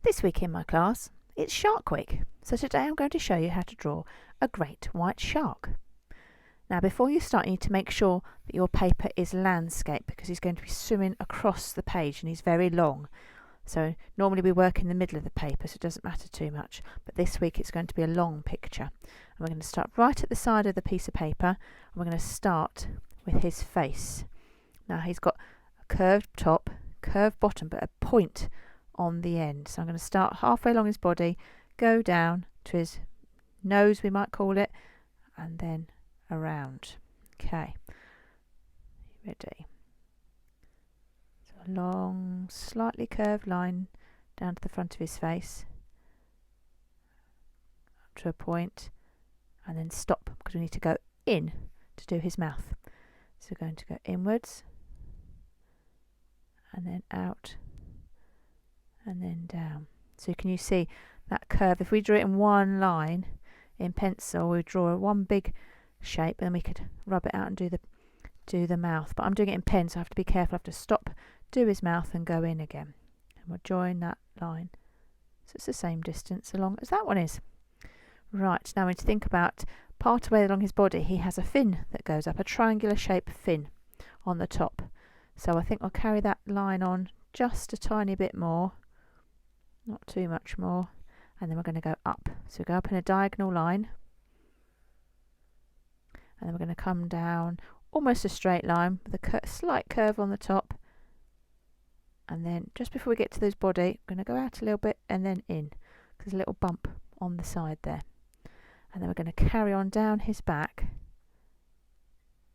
This week in my class, it's Shark Week, so today I'm going to show you how to draw a great white shark. Now before you start, you need to make sure that your paper is landscape because he's going to be swimming across the page and he's very long. So normally we work in the middle of the paper, so it doesn't matter too much, but this week it's going to be a long picture. And we're going to start right at the side of the piece of paper and we're going to start with his face. Now he's got a curved top, curved bottom, but a point on the end. So I'm going to start halfway along his body, go down to his nose, we might call it, and then around. Okay, ready? So a long, slightly curved line down to the front of his face, up to a point, and then stop because we need to go in to do his mouth. So we're going to go inwards and then out and then down. So can you see that curve? If we drew it in one line in pencil, we draw one big shape, and then we could rub it out and do the mouth. But I'm doing it in pen, so I have to be careful. I have to stop, do his mouth, and go in again. And we'll join that line, so it's the same distance along as that one is. Right, now we need to think about part of the way along his body. He has a fin that goes up, a triangular shaped fin on the top. So I think I'll carry that line on just a tiny bit more. Not too much more, and then we're going to go up. So we go up in a diagonal line, and then we're going to come down almost a straight line with a slight curve on the top, and then just before we get to his body, we're going to go out a little bit and then in, because there's a little bump on the side there. And then we're going to carry on down his back,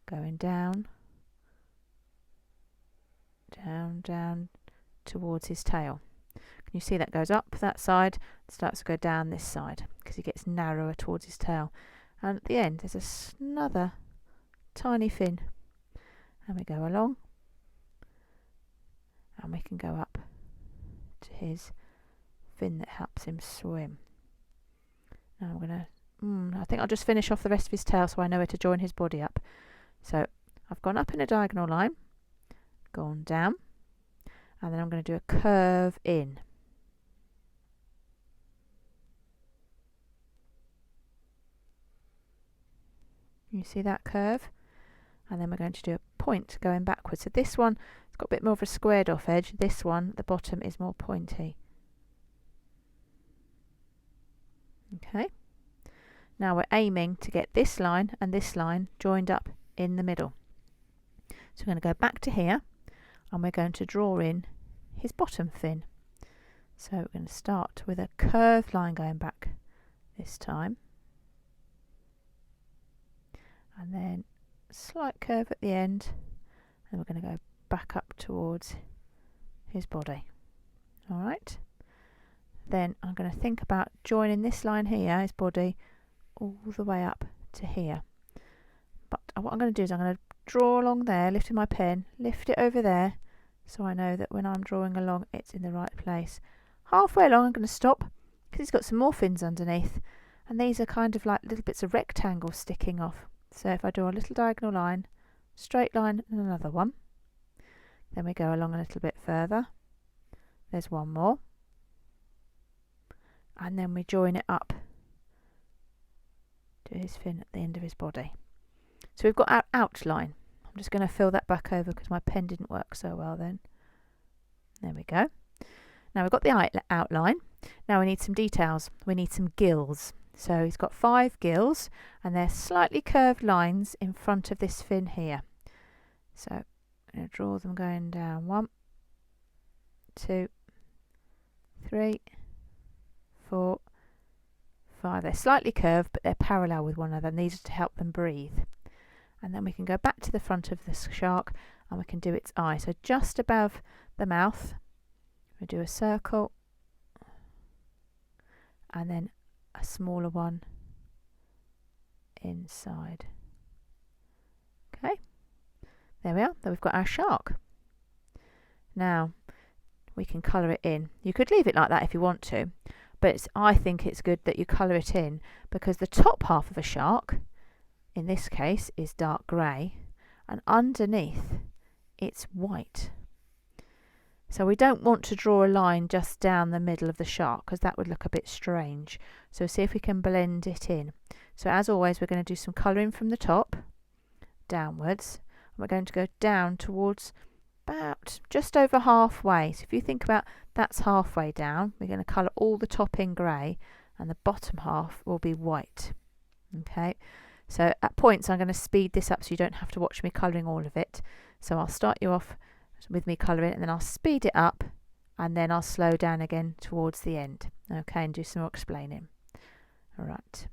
going down, down, down towards his tail. You see that goes up that side, starts to go down this side because he gets narrower towards his tail. And at the end there's another tiny fin, and we go along and we can go up to his fin that helps him swim. Now I'm going to, I think I'll just finish off the rest of his tail so I know where to join his body up. So I've gone up in a diagonal line, gone down, and then I'm going to do a curve in. You see that curve? And then we're going to do a point going backwards. So this one, it's got a bit more of a squared off edge. This one, the bottom is more pointy. Okay. Now we're aiming to get this line and this line joined up in the middle. So we're going to go back to here and we're going to draw in his bottom fin. So we're going to start with a curved line going back this time. And then a slight curve at the end, and we're going to go back up towards his body. Alright, then I'm going to think about joining this line here, his body, all the way up to here. But what I'm going to do is I'm going to draw along there, lifting my pen, lift it over there, so I know that when I'm drawing along it's in the right place. Halfway along I'm going to stop because he's got some more fins underneath, and these are kind of like little bits of rectangles sticking off. So if I draw a little diagonal line, straight line and another one, then we go along a little bit further, there's one more, and then we join it up to his fin at the end of his body. So we've got our outline. I'm just going to fill that back over because my pen didn't work so well then. There we go. Now we've got the outline. Now we need some details. We need some gills. So he's got 5 gills and they're slightly curved lines in front of this fin here. So I'm going to draw them going down 1, 2, 3, 4, 5. They're slightly curved but they're parallel with one another, and these are to help them breathe. And then we can go back to the front of the shark and we can do its eye. So just above the mouth we do a circle and then a smaller one inside. Okay, there we are. Then we've got our shark. Now we can colour it in. You could leave it like that if you want to, but I think it's good that you colour it in because the top half of a shark in this case is dark grey and underneath it's white. So we don't want to draw a line just down the middle of the shark because that would look a bit strange. So see if we can blend it in. So as always, we're going to do some colouring from the top downwards. We're going to go down towards about just over halfway. So if you think about that's halfway down, we're going to colour all the top in grey and the bottom half will be white. Okay, so at points I'm going to speed this up so you don't have to watch me colouring all of it. So I'll start you off with me colouring and then I'll speed it up and then I'll slow down again towards the end. Okay, and do some more explaining. All right.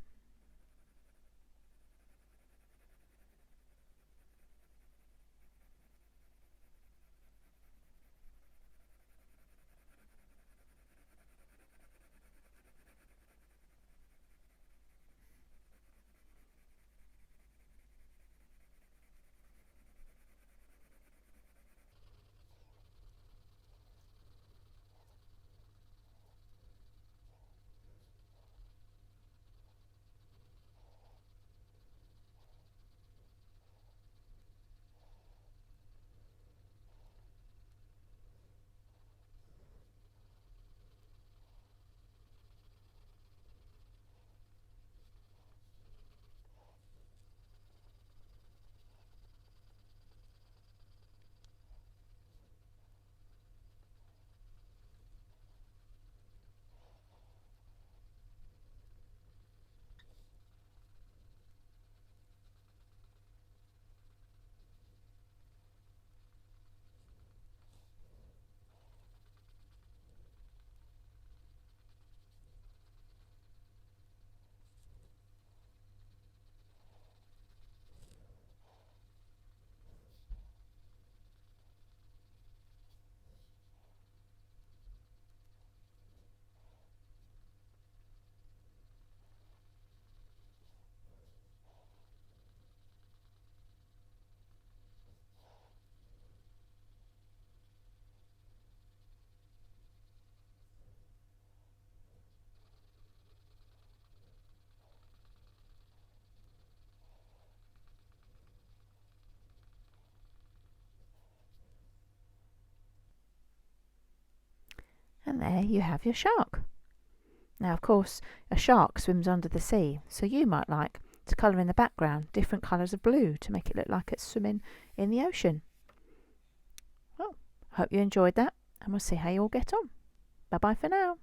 And there you have your shark. Now, of course, a shark swims under the sea, so you might like to colour in the background different colours of blue to make it look like it's swimming in the ocean. Well, hope you enjoyed that, and we'll see how you all get on. Bye bye for now.